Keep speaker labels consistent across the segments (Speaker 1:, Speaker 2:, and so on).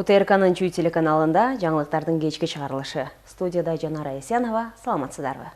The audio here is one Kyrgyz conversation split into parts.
Speaker 1: УТРК'нын Чүй телеканалында жаңылыктардын кечки чыгарылышы. Студияда Жанара Есянова, саламатсыздарбы.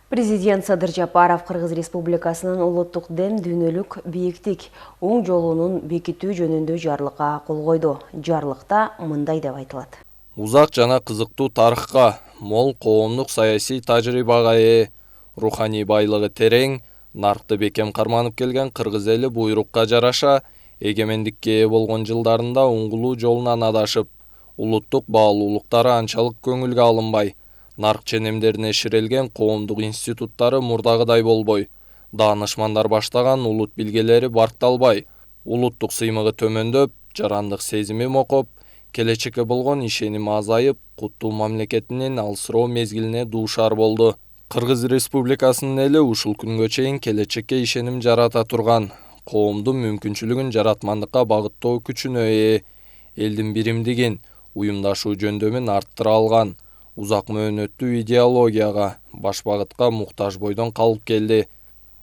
Speaker 1: Президент Садыр Жапаров Кыргыз Республикасынын улуттук дем дүйнөлүк бийиктик оң жолунун бекитүү жөнүндө жарлыкка кол койду. Жарлыкта мындай деп айтылат.
Speaker 2: Узак жана кызыктуу тарыхка, мол коомдук саясий тажрыйбага ээ, руханий байлыгы терең, наркты бекем карманып келген кыргыз эли буйрукка жараша эгемендикке ээ болгон жылдарында уңгулуу жолунан адашып, улуттук баалуулуктары анчалык көңүлгө алынбай, нарк ченемдерине ширелген коомдук институттары мурдагыдай болбой, даанышмандар баштаган улут билгелери баркталбай, улуттук сыймыгы төмөндөп, жарандык сезими мокоп, келечекке болгон ишеними азайып, куттуу мамлекетинин алсыроо мезгилине дуушар болду. Кыргыз Республикасынын эли ушул күнгө чейин келечекке ишеним жарата турган, коомдун мүмкүнчүлүгүн жаратмандыкка багыттоо күчүнө ээ, элдин биримдигин, уюмдашуу жөндөмүн арттыра алган, узак мөөнөттүү идеологияга, баш багытка муктаж бойдон калып келди.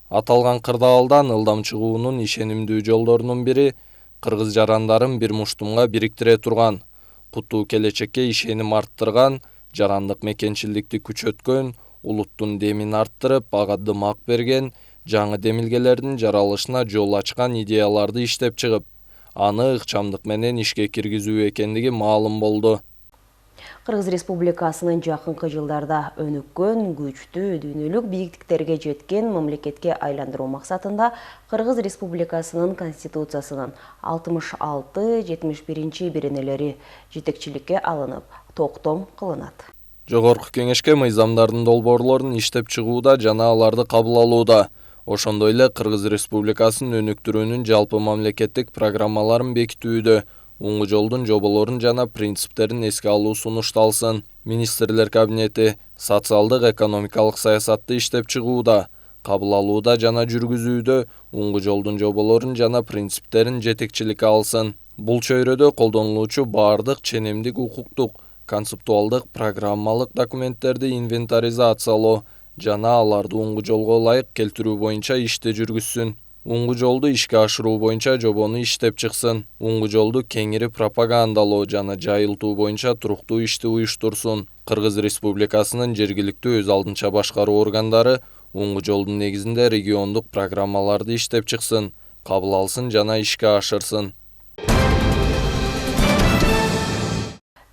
Speaker 2: Аталган кырдаалдан ылдам чыгуунун ишенимдүү жолдорунун бири кыргыз жарандарын бир муштумга бириктире турган, куттуу келечекке ишеним арттырган, жарандык мекенчилдикти күчөткөн, улуттун демин арттырып, ага дымак берген, жаңы демилгелердин жаралышына жол ачкан идеяларды иштеп чыгып, аны ыкчамдык менен ишке киргизүү экендиги маалым болду.
Speaker 1: Кыргыз Республикасынын жакынкы жылдарда өнүккөн, күчтүү, дүйнөлүк бийиктиктерге жеткен мамлекетке айландыруу максатында Кыргыз Республикасынын Конституциясынын 66-71 беренелери жетекчиликке алынып, токтом кылынат.
Speaker 2: Жогорку кеңешке мыйзамдардын долбоорлорун иштеп чыгууда жана аларды кабыл алууда, ошондой эле Кыргыз Республикасын өнүктүрүүнүн жалпы мамлекеттик программаларын бекитүүдө, оңгу жолдун жоболорун жана принциптерин эске алуу сунушталсын. Министрлер кабинети социалдык экономикалык саясатты иштеп чыгууда, кабыл алууда жана жүргүзүүдө оңгу жолдун жоболорун жана принциптерин жетекчиликке алсын. Бул чөйрөдө колдонулуучу баардык ченемдик укуктук, концептуалдык программалык документтерди инвентаризациялоо жана аларды оңгу жолго ылайык келтирүү боюнча ишти жүргүзсүн. Оңгу жолду ишке ашыруу боюнча жобону иштеп чыксын. Оңгу жолду кеңири пропагандалоо жана жайылтуу боюнча туруктуу ишти уюштурсун. Кыргыз Республикасынын жергиликтүү өз алдынча башкаруу органдары оңгу жолдун негизинде региондук программаларды иштеп чыксын, кабыл алсын жана ишке ашырсын.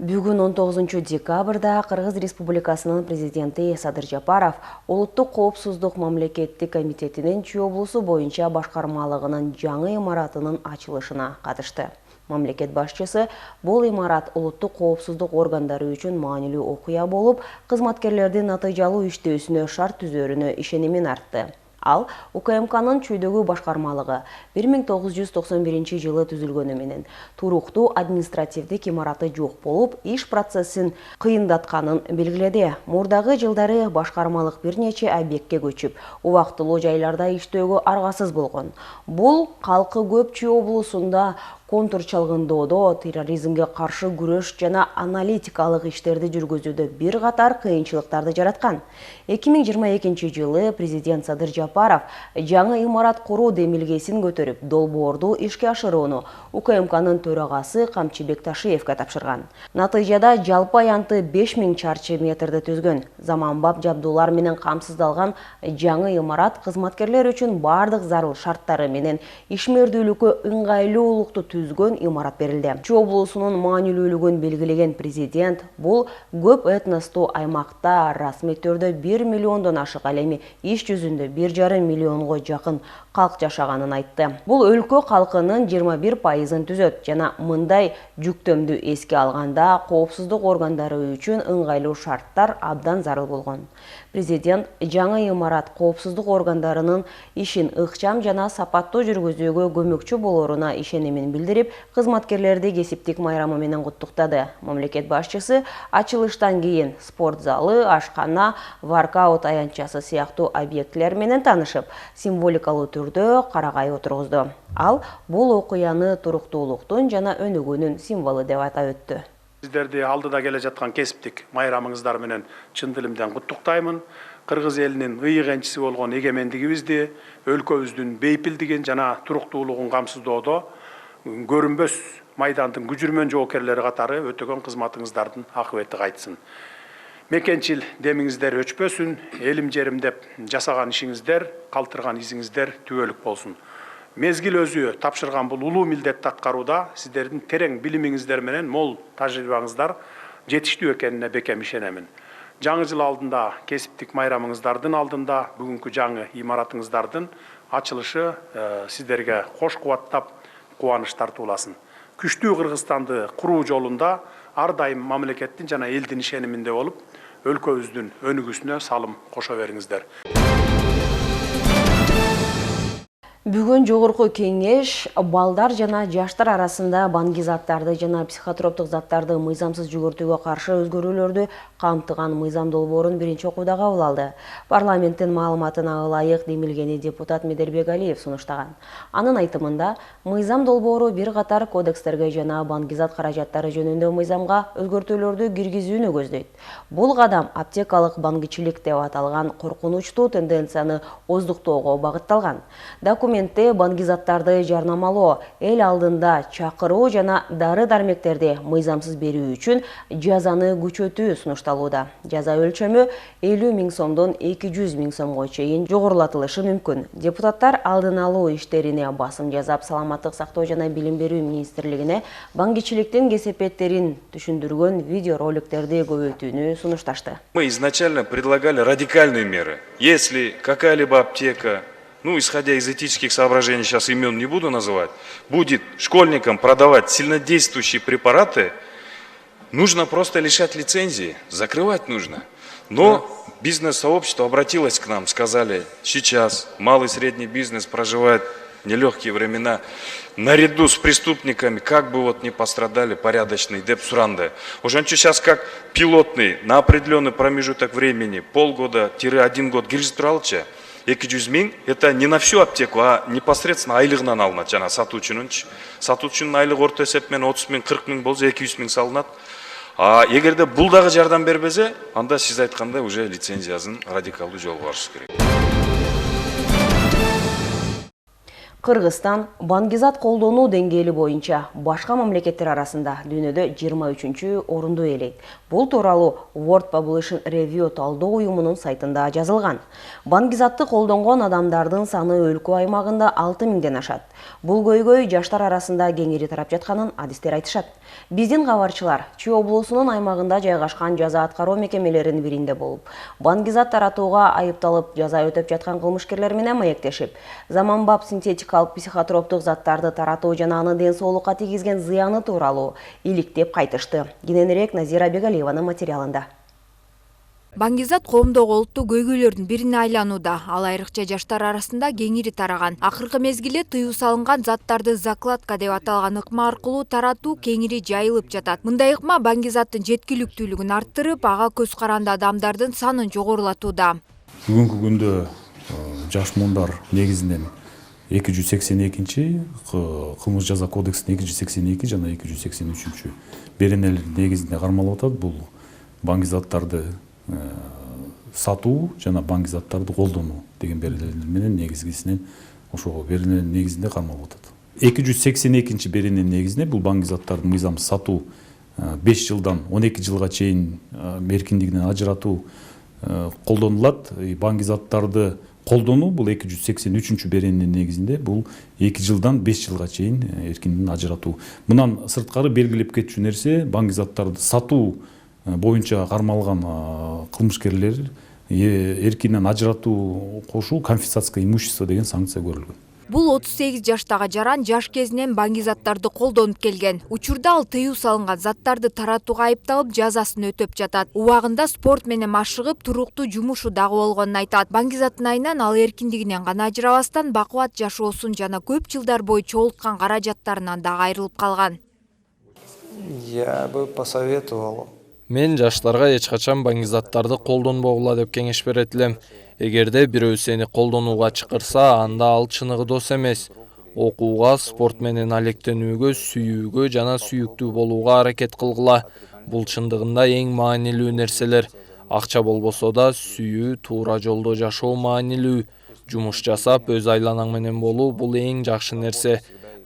Speaker 1: Бүгүн 19 декабрда Кыргыз Республикасынын президенти Садыр Жапаров Улуттук коопсуздук мамлекеттик комитетинин Чүй облусу боюнча башкармалыгынын жаңы имаратынын ачылышына катышты. Мамлекет башчысы бул имарат улуттук коопсуздук органдары үчүн маанилүү окуя болуп, кызматкерлердин натыйжалуу иштөөсүнө шарт түзөрүнө ишенимин артты. Ал УКМКнын Чүйдөгү башкармалыгы 1991 жылы түзүлгөнү менен туруктуу административдик имараты жок болуп, иш процессин кыйындатканын белгиледи. Мурдагы жылдары башкармалык бир нече объектке көчүп, убактылуу жайларда иштөөгө аргасыз болгон. Бул калкы көп Чүй облусунда контрчалгындоодо, терроризмге каршы күрөш жана аналитикалык иштерди жүргүзүүдө бир катар кыйынчылыктарды жараткан. 2022 жылы президент Садыр Жапаров жаңы имарат куруу демилгесин көтөрүп, долбоорду ишке ашырууну УКМКнын төрагасы Камчыбек Ташиевке тапшырган. Натыйжада жалпы аянты 5000 чарчы метрди түзгөн. Заманбап жабдуулар менен камсыздалган жаңы имарат кызматкерлер үчүн бардык зарыл шарттары менен ишмердүүлүккө ыңгайлуулукту түзгөн имарат берилди. Чүй облусунун маанилүүлүгүн белгилеген президент бул көп этностуу аймакта расмий түрдө 1 миллиондон ашык, ал эми иш жүзүндө 1,5 миллионго жакын калк жашаганын айтты. Бул өлкө калкынын 21%-ын түзөт жана мындай жүктөмдү эске алганда коопсуздук органдары үчүн ыңгайлуу шарттар абдан зарыл болгон. Президент жаңы имарат коопсуздук органдарынын ишин ыкчам жана сапаттуу жүргүзүүгө көмөкчү болоруна ишенимин билдирип, кызматкерлерди кесиптик майрамы менен куттуктады. Мамлекет башчысы ачылыштан кийин спорт залы, ашкана, воркаут аянтчасы сыяктуу объектилер менен таанышып, символикалуу түрдө карагай отургузду. Ал бул окуяны туруктуулуктун жана өнүгүүнүн символу деп атап өттү.
Speaker 3: Сиздерди алдыда келе жаткан кесиптик майрамыңыздар менен чын дилимден куттуктаймын. Кыргыз элинин ыйык энчиси болгон эгемендигибизди, өлкөбүздүн бейпилдигин жана туруктуулугун камсыздоодо көрүнбөс майдандын күжүрмөн жоокерлери катары өтөгөн кызматыңыздардын акыбети кайтсын. Мекенчил демиңиздер өчпөсүн, элим жерим деп жасаган ишиңиздер, калтырган изиңиздер түбөлүк болсун. Мезгил өзү тапшырган бул улуу милдетти аткарууда сиздердин терең билимиңиздер менен мол тажрыйбаңыздар жетиштүү экенине бекем ишенемин. Жаңы жыл алдында, кесиптик майрамыңыздардын алдында бүгүнкү жаңы имаратыңыздардын ачылышы сиздерге кош кубаттап кубаныч тартууласын. Күчтүү Кыргызстанды куруу жолунда ар дайым мамлекеттин жана элдин ишениминде болуп, өлкөбүздүн өнүгүүсүнө салым кошо бериңиздер.
Speaker 1: Бүгүн жогорку кеңеш балдар жана жаштар арасында баңги заттарды жана психотроптук заттарды мыйзамсыз жүгүртүүгө каршы өзгөрүүлөрдү камтыган мыйзам долбоорун биринчи окууда кабыл алды. Парламенттин маалыматына ылайык демилгени депутат Медербек Алиев сунуштаган. Анын айтымында, мыйзам долбоору бир катар кодекстерге жана баңги зат каражаттары жөнүндө мыйзамга өзгөртүүлөрдү киргизүүнү көздөйт. Бул кадам аптекалык баңгичилик деп аталган коркунучтуу тенденцияны оздуктоого багытталган. Документте баңги заттарды жарнамалоо, эл алдында чакыруу жана дары-дармектерди мыйзамсыз берүү үчүн жазаны күчөтүү сунушталууда. Жаза өлчөмү 50 000 сомдон 200 000 сомго чейин жогорулатылышы мүмкүн. Депутаттар алдын алуу иштерине басым жасап, саламаттык сактоо жана билим берүү министрлигине баңгичиликтин кесепеттерин түшүндүргөн видеороликтерди көбөйтүүнү сунушташты.
Speaker 4: Мы изначально предлагали радикальные меры. Если какая-либо аптека, исходя из этических соображений, сейчас имен не буду называть, будет школьникам продавать сильнодействующие препараты, нужно просто лишать лицензии, закрывать нужно. Но бизнес-сообщество обратилось к нам, сказали, сейчас малый и средний бизнес проживает нелегкие времена, наряду с преступниками, как бы не пострадали порядочные деп-суранды. Уже сейчас как пилотный на определенный промежуток времени, полгода-1 год киргизип 200 000, это не на всю аптеку, а непосредственно айлығынан алынат. Жана сатуучунун айлыгы орто эсепмен 30 000, 40 000 болсо 200 000 салынат. А эгерде бул дагы жардам бербесе, анда сиз айткандай уже лицензиясын радикалдуу жолго барыш керек.
Speaker 1: Кыргызстан баңги зат колдонуу деңгээли боюнча башка мамлекеттер арасында дүйнөдө 23-чү орунду ээлейт. Бул тууралуу World Population Review талдоо уюмунун сайтында жазылган. Баңги затты колдонгон адамдардын саны өлкө аймагында 6 000ден ашат. Бул көйгөй жаштар арасында кеңири тарап жатканын адистер айтышат. Биздин кабарчылар Чүй облусунун аймагында жайгашкан жаза аткаруу мекемелеринин биринде болуп, баңги зат таратууга айыпталып жаза өтөп жаткан кылмышкерлер менен маектешип, заманбап синтетикалык психотроптук заттарды таратуу жана аны ден соолукка тийгизген зыяны тууралуу иликтеп кайтышты. Кененирээк Назира Бегалиеванын материалында.
Speaker 5: Баңги зат коомдогу олуттуу көйгөйлөрдүн бирине айланууда. Ал айрыкча жаштар арасында кеңири тараган. Акыркы мезгилде тыюу салынган заттарды закладка деп аталган ыкма аркылуу таратуу кеңири жайылып жатат. Мындай ыкма баңги заттын жеткиликтүүлүгүн арттырып, ага көз каранды адамдардын санын жогорулатууда.
Speaker 6: Бүгүнкү күндө жаш муундар негизинен 282 кылмыш жаза кодексинин 282 жана 283 беренелер негизинде кармалып атат. Бул баңги заттарды сатуу жана баңги заттарды колдонуу деген беренелер менен негизгисинен ошого беренелер негизинде кармалып атат. 282 беренелер негизинде бул баңги заттарды мыйзамсыз сатуу 5 жылдан 12 жылга чейин эркиндигинен ажыратуу колдонулат. Баңги заттарды колдонуу бул 283 берененин негизинде бул 2 жылдан 5 жылга чейин эркиндигинен ажыратуу. Мындан сырткары белгилеп кетчү нерсе, баңги заттарды сатуу боюнча кармалган кылмышкерлер эркинен ажыратуу кошуу конфискация имущества деген санкция көрүлгөн.
Speaker 5: Бул 38 жаштагы жаран жаш кезинен баңги заттарды колдонуп келген. Учурда ал тыюу салынган заттарды таратууга айыпталып жазасын өтөп жатат. Убагында спорт менен машыгып, туруктуу жумушу дагы болгонун айтат. Баңги заттын айынан ал эркиндигинен гана ажырабастан бакубат жашоосун жана көп жылдар бою чогулткан каражаттарынан дагы айрылып калган.
Speaker 7: Я бы посоветовал.
Speaker 2: Мен жаштарга эч качан баңги заттарды колдонбогула деп кеңеш берет элем. Эгерде бирөө сени колдонууга чакырса, анда ал чыныгы дос эмес. Окууга, спорт менен алектенүүгө, сүйүүгө жана сүйүктүү болууга аракет кылгыла. Бул чындыгында эң маанилүү нерселер. Акча болбосо да сүйүү, туура жолдо жашоо маанилүү. Жумуш жасап, өз айланаң менен болуу бул эң жакшы нерсе.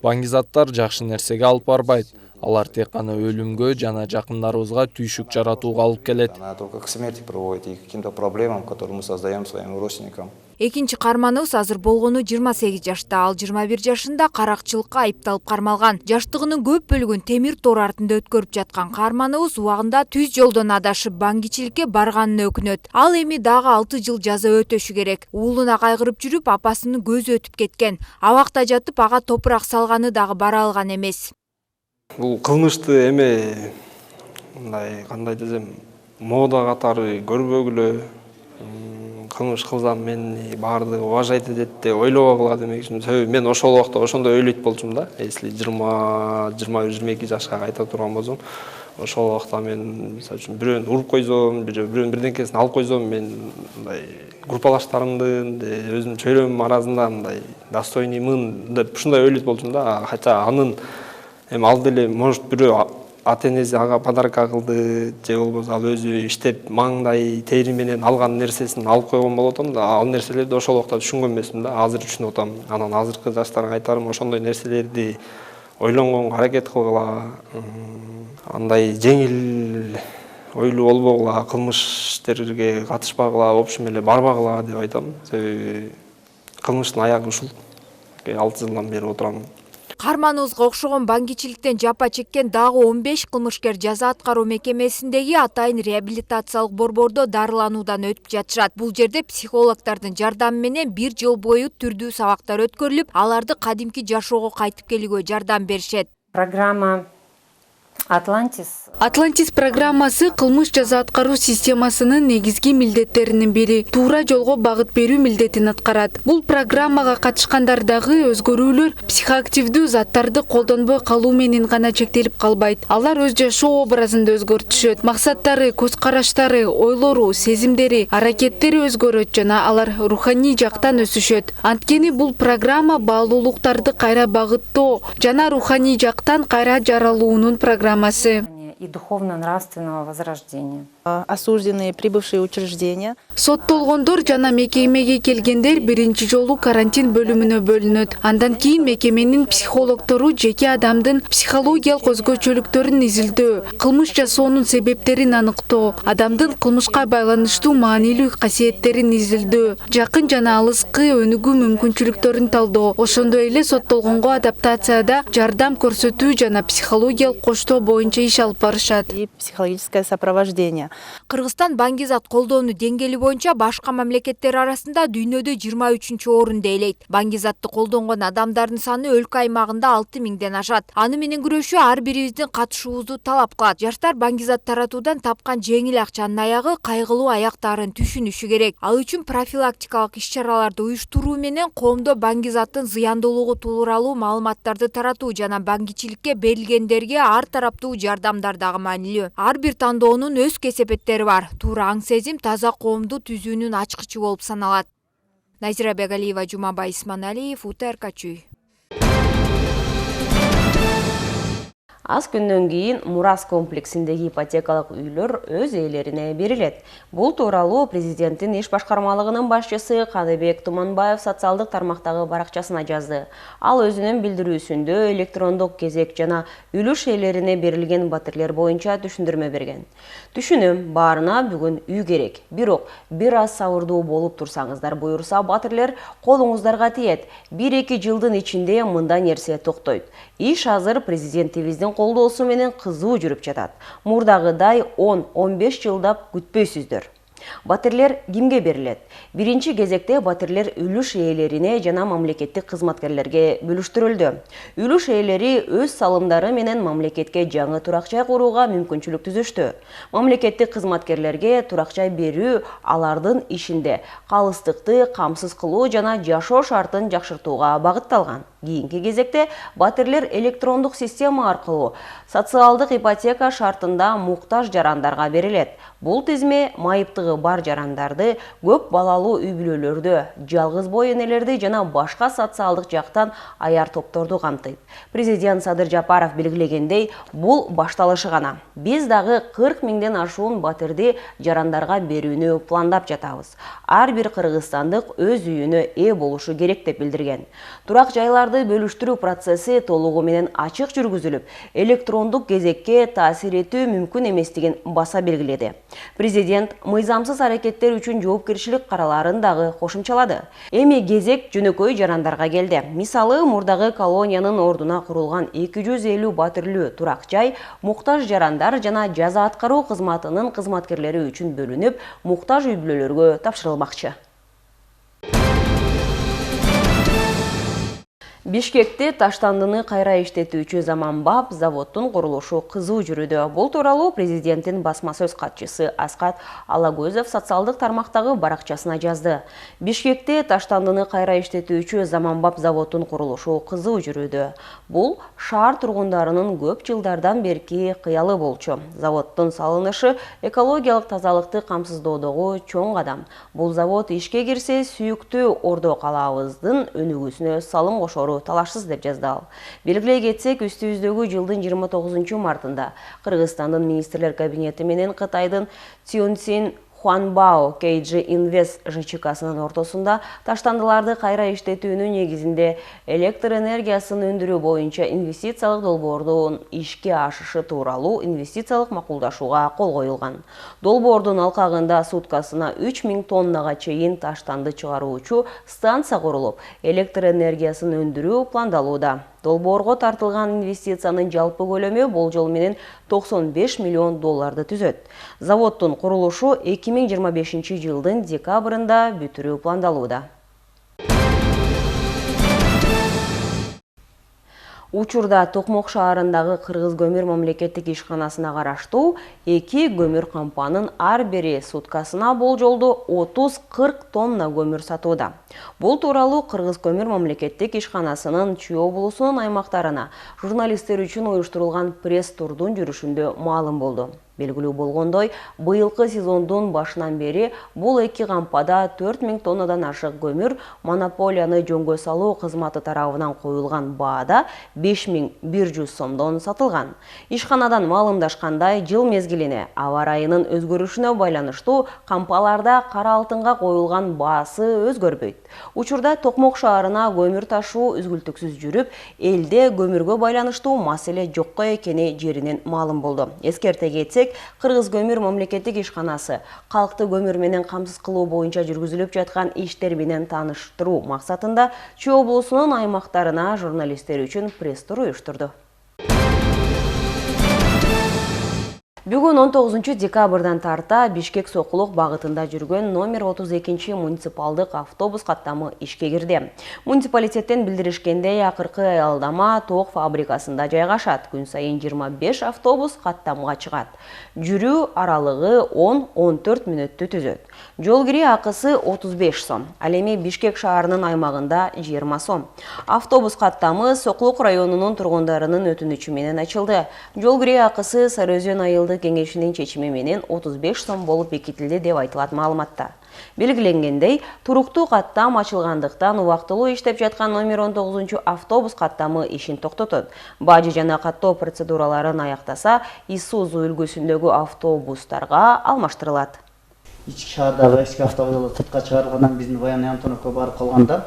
Speaker 2: Баңгизаттар жакшы нерсеге алып барбайт. Алар тек гана өлүмгө жана жакындарыбызга түйшүк жаратууга алып келет.
Speaker 7: Она только к смерти приводит и к каким-то проблемам, которые мы создаем своим родственникам.
Speaker 5: Экинчи карманыбыз азыр болгону 28 жашта, ал 21 жашында каракчылыкка айыпталып кармалган. Жаштыгынын көп бөлүгүн темир тор артында өткөрүп жаткан карманыбыз убагында түз жолдон адашып баңгичиликке барганына өкүнөт. Ал эми дагы 6 жыл жаза өтөшү керек. Уулуна кайгырып жүрүп, апасынын көзү өтүп кеткен. Абакта жатып ага топурак салганы дагы бара алган эмес.
Speaker 8: Бул кылмышты эме мындай кандай десем, мода катары көрбөгүлө кылмыш кылсам мени баардыгы уважать этет деп ойлобогула демекчимин. Себеби мен ошол убакта ошондой ойлойт болчумун да. Если 20-22 жашка кайта турган болсом, ошол убакта мен мисалы үчүн бирөөнү уруп койсом, бирөөнүн бирденкесин алып койсом, мен мындай группалаштарымдын, өзүмдүн чөйрөмдүн аразында мындай достойныймын деп ушундай ойлойт болчумун да. Хотя анын эми ал деле может бирөө ата-энеси ага подарка кылды, же болбосо ал өзү иштеп маңдай тери менен алган нерсесин алып койгон болот да. Ал нерселерди ошол убакта түшүнгөн эмесмин да. Азыр түшүнүп атам. Анан азыркы жаштарга айтарым, ошондой нерселерди ойлонгонго аракет кылгыла. Андай жеңил ойлуу болбогула, кылмыш иштерге катышпагыла, в общем эле барбагыла деп айтам. Себеби кылмыштын аягы ушул. 6 жылдан бери отурам.
Speaker 5: Карманыбызга окшогон баңгичиликтен жапа чеккен дагы 15 кылмышкер жаза аткаруу мекемесиндеги атайын реабилитациялык борбордо дарылануудан өтүп жатышат. Бул жерде психологдордун жардамы менен 1 жыл бою түрдүү сабактар өткөрүлүп, аларды кадимки жашоого кайтып келүүгө жардам беришет.
Speaker 9: Программа
Speaker 10: Атлантис программасы кылмыш жаза аткаруу системасынын негизги милдеттеринин бири. Туура жолго багыт берүү милдетин аткарат. Бул программага катышкандардагы өзгөрүүлөр психоактивдүү заттарды колдонбой калуу менен гана чектелип калбайт. Алар өз жашоо образында өзгөртүшөт. Максаттары, көз караштары, ойлору, сезимдери, аракеттери өзгөрөт жана алар руханий жактан өсүшөт. Анткени бул программа баалуулуктарды кайра багыттоо жана руханий жактан кайра жаралуунун программасы.
Speaker 9: И духовно-нравственного возрождения.
Speaker 11: Осужденные, прибывшие учреждения.
Speaker 10: Соттолгондор жана мекемеге келгендер биринчи жолу карантин бөлүмүнө бөлүнөт. Андан кийин мекеменин психологтору жеке адамдын психологиялык өзгөчөлүктөрүн изилдөө, кылмыш жасоонун себептерин аныктоо, адамдын кылмышка байланыштуу маанилүү касиеттерин изилдөө, жакын жана алыскы өнүгүү мүмкүнчүлүктөрүн талдоо, ошондой эле соттолгонго адаптацияда жардам көрсөтүү жана психологиялык коштоо боюнча иш алып барышат.
Speaker 11: И психологическое сопровождение.
Speaker 5: Кыргызстан баңгизат колдоону деңгээли боюнча башка мамлекеттер арасында дүйнөдө 23-орунду ээлейт. Баңгизатты колдонгон адамдардын саны өлкө аймагында 6000ден ашат. Аны менен күрөшүү ар бирибиздин катышуубузду талап кылат. Жаштар баңгизат таратуудан тапкан жеңил акчанын аягы кайгылуу аяктарын түшүнүшү керек. Ал үчүн профилактикалык иш-чараларды уюштуруу менен коомдо баңгизаттын зыяндуулугу тууралуу маалыматтарды таратуу жана баңгичиликке берилгендерге ар тараптуу жардамдар дагы маанилүү. Ар бир тандоонун өз кесепеттери бар. Туура аң сезим таза коомду түзүүнүн ачкычы болуп саналат. Назира Бегалиева, Жумабай Исманалиев, УТРК Чүй.
Speaker 1: Аз күндөн кийин Мурас комплексиндеги ипотекалык үйлөр өз ээлерине берилет. Бул тууралуу президенттин иш башкармалыгынын башчысы Кадыбек Туманбаев социалдык тармактагы баракчасына жазды. Ал өзүнүн билдирүүсүндө электрондук кезек жана үлүш ээлерине берилген батирлер боюнча түшүндүрмө берген. Түшүнөм, баарына бүгүн үй керек. Бирок бир аз сабырдуу болуп турсаңыздар буюрса, батирлер колуңуздарга тиет. 1-2 жылдын ичинде мындай нерсе токтойт. Иш азыр президентибиздин колдоосу менен кызуу жүрүп жатат. Мурдагыдай 10-15 жылдап күтпөйсүздөр. Батирлер кимге берилет? Биринчи кезекте батирлер үлүш ээлерине жана мамлекеттик кызматкерлерге бөлүштүрүлдү. Үлүш ээлери өз салымдары менен мамлекетке жаңы турак-жай курууга мүмкүнчүлүк түзүштү. Мамлекеттик кызматкерлерге турак-жай берүү алардын ишинде калыстыкты камсыз кылуу жана жашоо шартын жакшыртууга багытталган. Кийинки кезекте батирлер электрондук система аркылуу социалдык ипотека шартында муктаж жарандарга берилет. Бул тизме майыптыгы бар жарандарды, көп балалуу үй бүлөлөрдү, жалгыз бой энелерди жана башка социалдык жактан аяр топторду камтыйт. Президент Садыр Жапаров белгилегендей, бул башталышы гана. Биз дагы 40 миңден ашуун батирди жарандарга берүүнү пландап жатабыз. Ар бир кыргызстандык өз үйүнө ээ болушу керек деп билдирген. Турак жайларды бөлүштүрүү процесси толугу менен ачык жүргүзүлүп, электрондук кезекке таасир этүү мүмкүн эместигин баса белгиледи. Президент мыйзамсыз аракеттер үчүн жоопкерчилик караларын дагы кошумчалады. Эми кезек жөнөкөй жарандарга келди. Мисалы, мурдагы колониянын ордуна курулган 250 батирлүү турак жай муктаж жарандар жана жаза аткаруу кызматынын кызматкерлери үчүн бөлүнүп, муктаж үй бүлөлөргө тапшырылмакчы. Бишкекте таштандыны кайра иштетүүчү заманбап заводдун курулушу кызуу жүрүүдө. Бул тууралуу президенттин басма сөз катчысы Аскат Алагөзов социалдык тармактагы баракчасына жазды. Бишкекте таштандыны кайра иштетүүчү заманбап заводдун курулушу кызуу жүрүүдө. Бул шаар тургундарынын көп жылдардан берки кыялы болчу. Заводдун салынышы экологиялык тазалыкты камсыздоодогу чоң кадам. Бул завод ишке кирсе, сүйүктүү Ордо калаабыздын өнүгүүсүнө салым кошору талашсыз деп жазды ал. Белгилей кетсек, үстүбүздөгү жылдын 29 мартында Кыргызстандын министрлер кабинети менен Кытайдын Цюньцин Хуанбао KG Invest ЖЧКсынын ортосунда таштандыларды кайра иштетүүнүн негизинде электр энергиясын өндүрүү боюнча инвестициялык долбоордун ишке ашышы тууралуу инвестициялык макулдашууга кол коюлган. Долбоордун алкагында суткасына 3000 тоннага чейин таштанды чыгаруучу станция курулуп, электр энергиясын өндүрүү пландалууда. Долбоорго тартылган инвестициянын жалпы көлөмү болжол менен 95 миллион долларды түзөт. Заводдун курулушу 2025 жылдын декабрында бүтүрүү пландалууда. Учурда Токмок шаарындагы Кыргыз көмүр мамлекеттик ишканасына караштуу 2 көмүр компанын ар бири суткасына болжолду 30-40 тонна көмүр сатууда. Бул тууралуу Кыргыз көмүр мамлекеттик ишканасынын Чүй облусунун аймактарына журналисттер үчүн уюштурулган пресс-турдун жүрүшүндө маалым болду. Белгилүү болгондой, быйылкы сезондун башынан бери бул 2 кампада 4000 тоннадан ашык көмүр монополияны жөнгө салуу кызматы тарабынан коюлган баада 5100 сомдон сатылган. Ишканадан маалымдашкандай, жыл мезгилине аба ырайынын өзгөрүшүнө байланыштуу кампаларда кара алтынга коюлган баасы өзгөрбөйт. Учурда Токмок шаарына көмүр ташуу үзгүлтүксүз жүрүп, элде көмүргө байланыштуу маселе жокко экени жеринен маалым болду. Эскерте кетсек, Кыргыз көмүр мамлекеттик ишканасы калкты көмүр менен камсыз кылуу боюнча жүргүзүлүп жаткан иштер менен тааныштыруу максатында Чүй облусунун аймактарына журналисттер үчүн пресс-тур уюштурду. Бүгүн 19 декабрдан тарта Бишкек Сокулук багытында жүргөн номер 32 муниципалдык автобус каттамы ишке кирди. Муниципалитеттен билдиришкендей, акыркы аялдама ток фабрикасында жайгашат. Күн сайын 25 автобус каттамга чыгат. Жүрүү аралыгы 10-14 мүнөттү түзөт. Жол кире акысы 35 сом. Ал эми Бишкек шаарынын аймагында 20 сом. Автобус каттамы Сокулук районунун тургундарынын өтүнүчү менен ачылды. Жол кире акысы Сарыөзөн айылдык кеңешинин чечими менен 35 сом болуп бекитилди деп айтылат маалыматта. Белгиленгендей, туруктуу каттам ачылгандыктан убактылуу иштеп жаткан номер 19 автобус каттамы ишин токтотот. Бажы жана каттоо процедураларын аяктаса, Исузу үлгүсүндөгү автобустарга алмаштырылат.
Speaker 12: Ички шаардагы эски автобустар сыртка чыгарылгандан биздин Баян Антоновко барып калганда,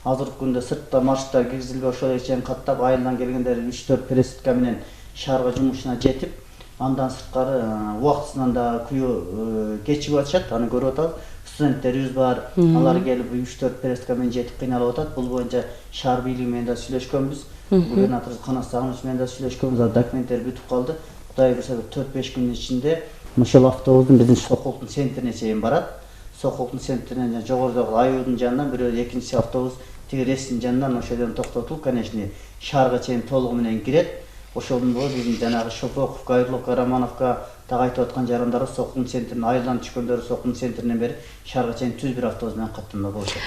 Speaker 12: азыркы күндө сыртта маршруттар киргизилбей ошол ичен каттап айылдан келгендер 3-4 пересытка менен шаарга жумушуна жетип, андан сырткары убактысынан да күйөө кечигип атышат, аны көрүп атабыз. Студенттерибиз бар, алар келип 3-4 пересытка менен жетип кыйналып атат. Бул боюнча шаар бийлиги менен да сүйлөшкөнбүз. Губернатор Канат Сагынович менен да сүйлөшкөнбүз. Документтер бүтүп калды. Кудай буюрса 4-5 күндүн ичинде ушул автобустун биздин Сокулуктун центрине чейин барат. Сокулуктун центринен жогорудагы аюудун жанынан бирөө экинчи автобус тиги ресттин жанынан ошол жерден токтотулуп, конечно, шаарга чейин толугу менен кирет. Ошолдон бери биздин жанагы Шопоковко, Кайырловко, Романовко дагы айтып аткан жарандар Сокулуктун центрине айылдан түшкөндөр Сокулуктун центринен бери шаарга чейин түз бир автобус менен каттамда болушат.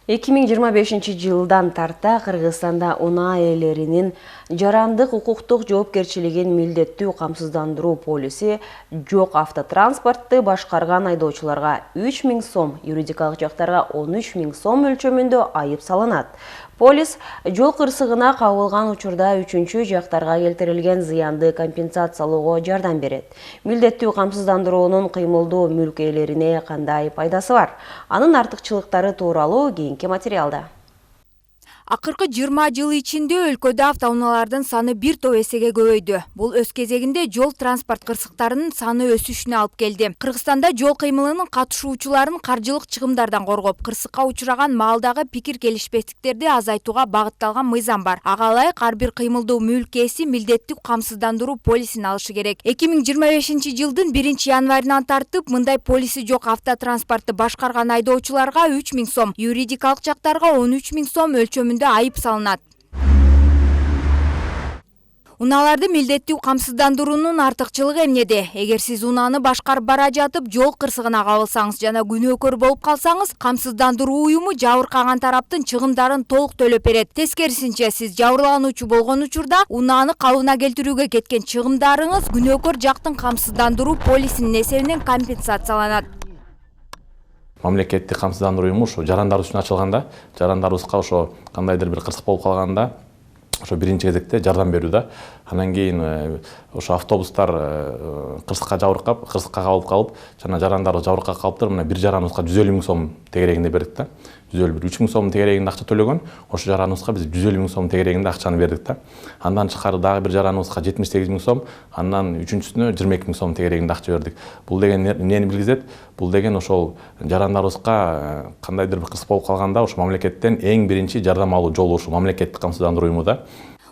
Speaker 1: 2025 жылдан тарта Кыргызстанда унаа ээлеринин жарандык укуктук жоопкерчилигин милдеттүү камсыздандыруу полиси жок автотранспортты башкарган айдоочуларга 3000 сом, юридикалык жактарга 13000 сом өлчөмүндө айып салынат. Полис жол кырсыгына кабылган учурда үчүнчү жактарга келтирилген зыянды компенсациялоого жардам берет. Милдеттүү камсыздандыруунун кыймылдуу мүлк ээлерине кандай пайдасы бар? Анын артыкчылыктары тууралуу кийинки материалда.
Speaker 5: Акыркы 20 жыл ичинде өлкөдө автоунаалардын саны бир топ эсеге көбөйдү. Бул өз кезегинде жол транспорт кырсыктарынын саны өсүшүнө алып келди. Кыргызстанда жол кыймылынын катышуучуларын каржылык чыгымдардан коргоп, кырсыкка учураган маалдагы пикир келишпестиктерди азайтууга багытталган мыйзам бар. Ага ылайык ар бир кыймылдуу мүлк ээси милдеттүү камсыздандыруу полисин алышы керек. 2025 жылдын 1-январынан тартып мындай полиси жок автотранспортты башкарган айдоочуларга 3000 сом, юридикалык жактарга 13000 сом өлчөмүндө айып салынат. Унааларды милдеттүү камсыздандыруунун артыкчылыгы эмнеде? Эгер сиз унааны башкарып бара жатып жол кырсыгына кабылсаңыз жана күнөөкөр болуп калсаңыз, камсыздандыруу уюму жабыркаган тараптын чыгымдарын толук төлөп берет. Тескерисинче, сиз жабырлануучу болгон учурда унааны калыбына келтирүүгө кеткен чыгымдарыңыз күнөөкөр жактын камсыздандыруу полисинин эсебинен компенсацияланат.
Speaker 13: Мамлекеттик камсыздандыруу уюму ошо жарандар үчүн ачылганда, жарандарыбызга ошо кандайдыр бир кырсык болуп калганда, ошо биринчи кезекте жардам берүү да. Анан кийин ошо автобустар кырсыкка кабылып калып, жана жарандарыбыз жабыркап калыптыр. Мына бир жараныбызга 150 000 сом тегерегинде бердик да. 3 000 сом тегерегинде акча төлөгөн, ошо жараныбызга биз 150 000 сом тегерегинде акчаны бердик да. Андан тышкары дагы бир жараныбызга 78 000 сом, андан үчүнчүсүнө 22 000 сом тегерегинде акча бердик. Бул деген эмнени билгизет? Бул деген ошол жарандарыбызга кандайдыр бир кырсык болуп калганда ошо мамлекеттен эң биринчи жардам алуу жолу ушул мамлекеттик камсыздандыруу уюму да.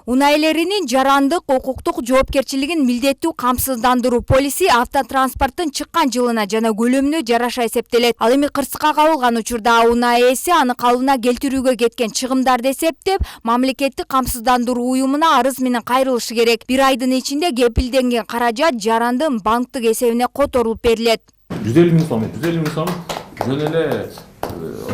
Speaker 5: Унаа ээлеринин жарандык укуктук жоопкерчилигин милдеттүү камсыздандыруу полиси автотранспорттун чыккан жылына жана көлөмүнө жараша эсептелет. Ал эми кырсыкка кабылган учурда унаа ээси аны калыбына келтирүүгө кеткен чыгымдарды эсептеп, мамлекеттик камсыздандыруу уюмуна арыз менен кайрылышы керек. Бир айдын ичинде кепилденген каражат жарандын банктык эсебине которулуп берилет.
Speaker 6: 150 000 сом, 150 000 сом жөн эле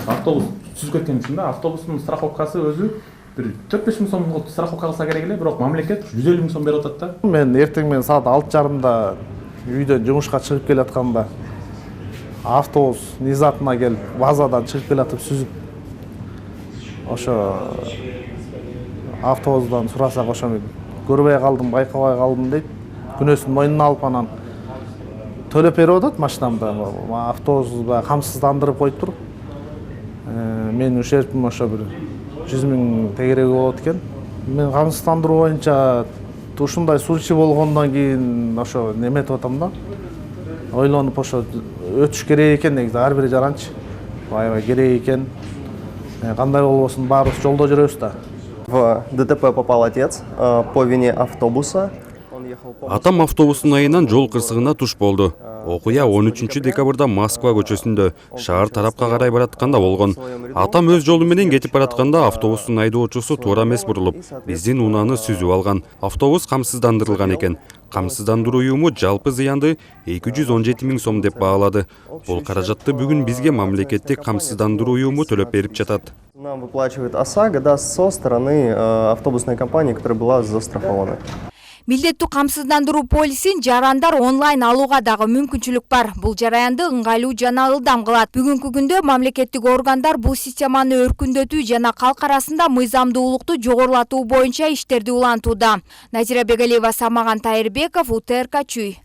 Speaker 6: автобус түзүп кеткен үчүн да, автобустун страховкасы өзү 4-5 000 сом страховка кылса керек эле, бирок мамлекет 150 000 сом берип атат да.
Speaker 14: Мен эртең менен саат 6:30 үйдөн жумушка чыгып келатканда автобус низатына келип, базадан чыгып келатып сүзүп, ошо автобустан сурасак ошону көрбөй калдым, байкабай калдым дейт. Күнөөсүн мойнуна алып анан төлөп берип атат машинамда. Автобусу камсыздандырып коюптур. Мен ушерпим ошо бир 100 000 тегереги болот экен. Мен камсыздандыруу боюнча ушундай случай болгондон кийин ошо неметип атам да. Ойлонуп ошо өтүш керек экен негизи ар бир жаранчы. Аябай керек экен. Кандай болбосун баарыбыз жолдо жүрөбүз да.
Speaker 15: В ДТП попал отец по вине автобуса.
Speaker 16: Атам автобустун айынан жол кырсыгына туш болду. Окуя 13 декабрда Москва көчөсүндө шаар тарапка карай баратканда болгон. Атам өз жолу менен кетип баратканда автобустун айдоочусу туура эмес бурулуп, биздин унааны сүзүп алган. Автобус камсыздандырылган экен. Камсыздандыруу уюму жалпы зыянды 217 000 сом деп баалады. Бул каражатты бүгүн бизге мамлекеттик камсыздандыруу уюму төлөп берип жатат.
Speaker 15: Нам выплачивает ОСАГО со стороны автобусной компании, которая была застрахована.
Speaker 5: Милдеттүү камсыздандыруу полисин жарандар онлайн алууга дагы мүмкүнчүлүк бар. Бул жараянды ыңгайлуу жана ылдам кылат. Бүгүнкү күндө мамлекеттик органдар бул системаны өркүндөтүү жана калк арасында мыйзамдуулукту жогорулатуу боюнча иштерди улантууда. Назира Бегалиева, Самаган Тайырбеков, УТРК Чүй.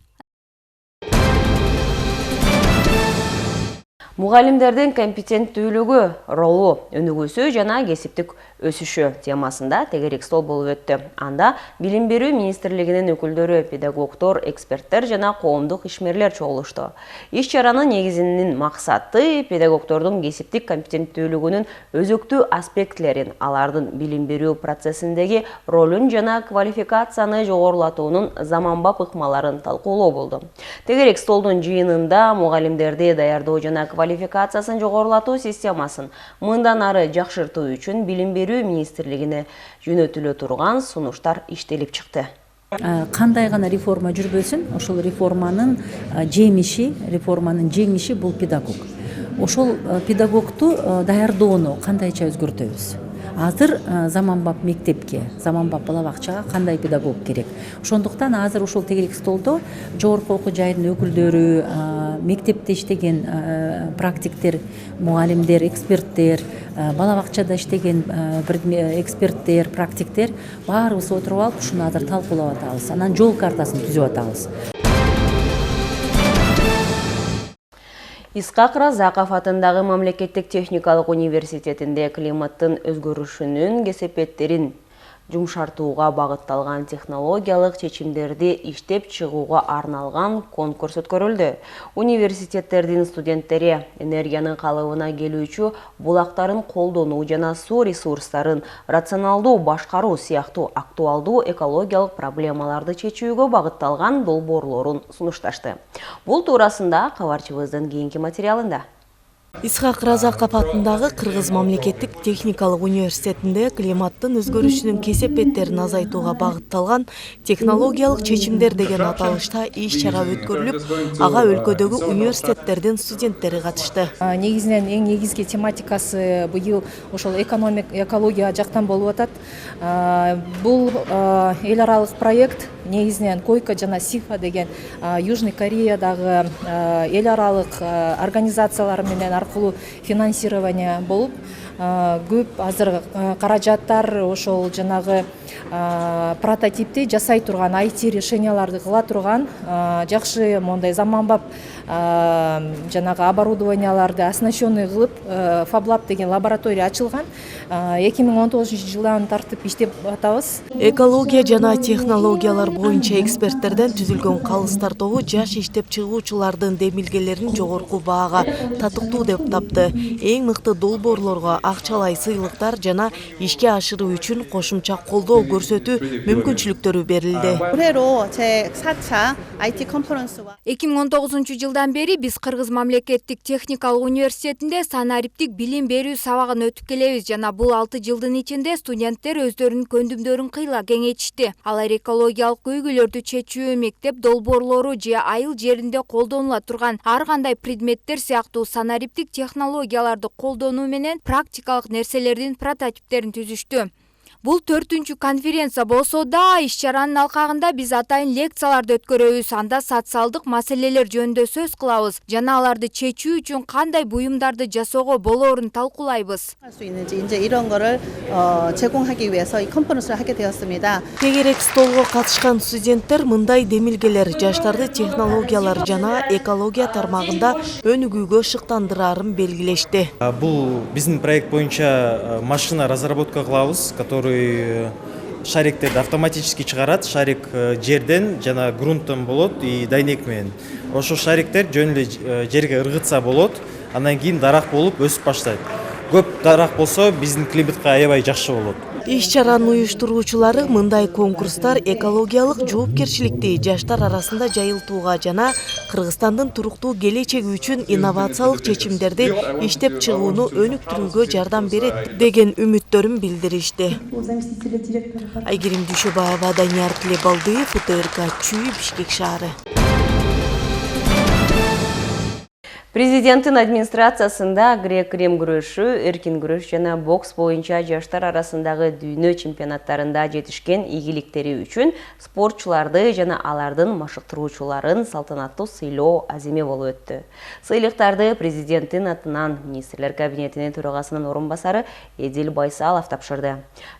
Speaker 1: Мугалимдердин компетенттүүлүгү, ролу, өнүгүүсү жана кесиптик өсүшү темасында тегерек стол болуп өттү. Анда билим берүү министрлигинин өкүлдөрү, педагогдор, эксперттер жана коомдук ишмерлер чогулушту. Иш чаранын негизинин максаты педагогдордун кесиптик компетенттүүлүгүнүн өзөктүү аспектилерин, алардын билим берүү процессиндеги ролун жана квалификацияны жогорулатуунун заманбап ыкмаларын талкуулоо болду. Тегерек столдун жыйынында мугалимдерди даярдоо жана квалификациясын жогорулатуу системасын мындан ары жакшыртуу үчүн билим берүү министрлигине жөнөтүлө турган сунуштар иштелип чыкты.
Speaker 17: Кандай гана реформа жүрбөсүн, ошол реформанын жеңиши бул педагог. ошол педагогту даярдоону кандайча өзгөртөбүз? Азыр заманбап мектепке, заманбап бала бакчага кандай педагог керек? Ошондуктан азыр ушул тегерек столдо жогорку окуу жайдын өкүлдөрү, мектепте иштеген практиктер, мугалимдер, эксперттер, бала бакчада иштеген эксперттер, практиктер баарыбыз отуруп алып ушуну азыр талкуулап атабыз. Анан жол картасын түзүп атабыз.
Speaker 1: Исхак Разаков атындагы Мамлекеттик техникалык университетинде климаттын өзгөрүшүнүн кесепеттерин жумшартууга багытталган технологиялык чечимдерди иштеп чыгууга арналган конкурс өткөрүлдү. Университеттердин студенттери энергиянын калыбына келүүчү булактарын колдонуу жана суу ресурстарын рационалдуу башкаруу сыяктуу актуалдуу экологиялык проблемаларды чечүүгө багытталган долбоорлорун сунушташты. Бул туурасында кабарчыбыздын кийинки материалында.
Speaker 18: Исхак Разаков атындагы Кыргыз мамлекеттик техникалык университетинде климаттын өзгөрүшүнүн кесепеттерин азайтууга багытталган технологиялык чечимдер деген аталышта иш-чара өткөрүлүп, ага өлкөдөгү университеттердин студенттери катышты.
Speaker 19: Негизинен эң негизги тематикасы быйыл ошол экология жактан болуп атат. Бул эл аралык проект негизинен Койка жана Сифа деген Южный Кореядагы эл аралык организациялар менен аркылуу финансирование болуп, көп азыр каражаттар ошол жанагы прототипти жасай турган IT решенияларды кыла турган жакшы мондай заманбап жанагы оборудованияларды оснащенный кылып FabLab деген лаборатория ачылган. 2019-жылдан тартып иштеп атабыз.
Speaker 18: Экология жана технологиялар боюнча эксперттерден түзүлгөн калыстар тобу жаш иштеп чыгуучулардын демилгелерин жогорку баага татыктуу деп тапты. Эң мыкты долбоорлорго акчалай сыйлыктар жана ишке ашыруу үчүн кошумча колдоо көрсөтүү мүмкүнчүлүктөрү берилди.
Speaker 5: 2019-жылдан бери биз Кыргыз мамлекеттик техникалык университетинде санариптик билим берүү сабагын өтүп келебиз жана бул 6 жылдын ичинде студенттер өздөрүнүн көндүмдөрүн кыйла кеңейтишти. Алар экологиялык көйгөйлөрдү чечүү, мектеп долбоорлору же айыл жеринде колдонула турган ар кандай предметтер сыяктуу санариптик технологияларды колдонуу менен практикалык нерселердин прототиптерин түзүштү. Бул 4-үнчү конференция болсо да, иш-чаранын алкагында биз атайын лекцияларды өткөрөбүз, анда социалдык маселелер жөнүндө сөз кылабыз жана аларды чечүү үчүн кандай буюмдарды жасоого болоорун талкуулайбыз.
Speaker 18: Тегерек столго катышкан студенттер мындай демилгелер жаштарды технологиялар жана экология тармагында өнүгүүгө шыктандырарын белгилешти.
Speaker 20: Бул биздин проект боюнча машина разработка кылабыз, который шариктерди автоматически чыгарат. Шарик жерден жана грунттан болот и дайнек менен. Ошо шариктер жөн эле жерге ыргытса болот, андан кийин дарак болуп өсүп баштайт. Көп дарак болсо биздин климатка аябай жакшы болот.
Speaker 18: Иш-чаранын уюштуруучулары мындай конкурстар экологиялык жоопкерчиликти жаштар арасында жайылтууга жана Кыргызстандын туруктуу келечеги үчүн инновациялык чечимдерди иштеп чыгууну өнүктүрүүгө жардам берет деген үмүттөрүн билдиришти. Айгерим Дүйшөбаева, Данияр Тилебалдыев, УТРК Чүй, Бишкек шаары.
Speaker 1: Президенттин администрациясында грек-рим күрөшү, эркин күрөш жана бокс боюнча жаштар арасындагы дүйнө чемпионаттарында жетишкен ийгиликтери үчүн спортчуларды жана алардын машыктыруучуларын салтанаттуу сыйлоо аземи болуп өттү. Сыйлыктарды президенттин атынан министрлер кабинетинин төрагасынын орун басары Эдил Байсалов тапшырды.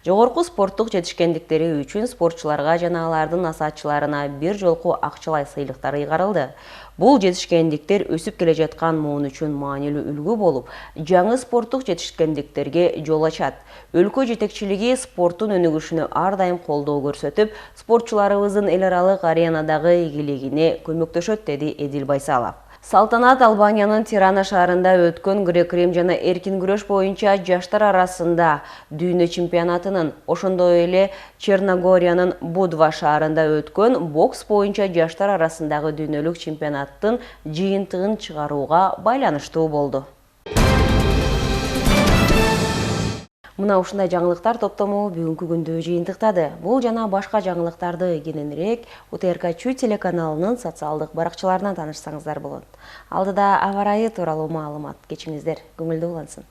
Speaker 1: Жогорку спорттук жетишкендиктери үчүн спортчуларга жана алардын насаатчыларына бир жолку акчалай сыйлыктар ыйгарылды. Бул жетишкендиктер өсүп келе жаткан муун үчүн маанилүү үлгү болуп, жаңы спорттук жетишкендиктерге жол ачат. Өлкө жетекчилиги спорттун өнүгүшүнө ар дайым колдоо көрсөтүп, спортчуларыбыздын эл аралык аренадагы ийгилигине көмөктөшөт, деди Эдил Байсалов. Салтанат Албаниянын Тирана шаарында өткөн грек-рим жана эркин күрөш боюнча жаштар арасында дүйнө чемпионатынын, ошондой эле Черногориянын Будва шаарында өткөн бокс боюнча жаштар арасындагы дүйнөлүк чемпионаттын жыйынтыгын чыгарууга байланыштуу болду. Мына ушундай жаңылыктар топтому бүгүнкү күндө жыйынтыктады. Бул жана башка жаңылыктарды кененирээк УТРК телеканалынын социалдык баракчаларынан таанышсаңыздар болот. Алдыда аба ырайы тууралуу маалымат. Кечиңиздер, көңүлдүү улансын.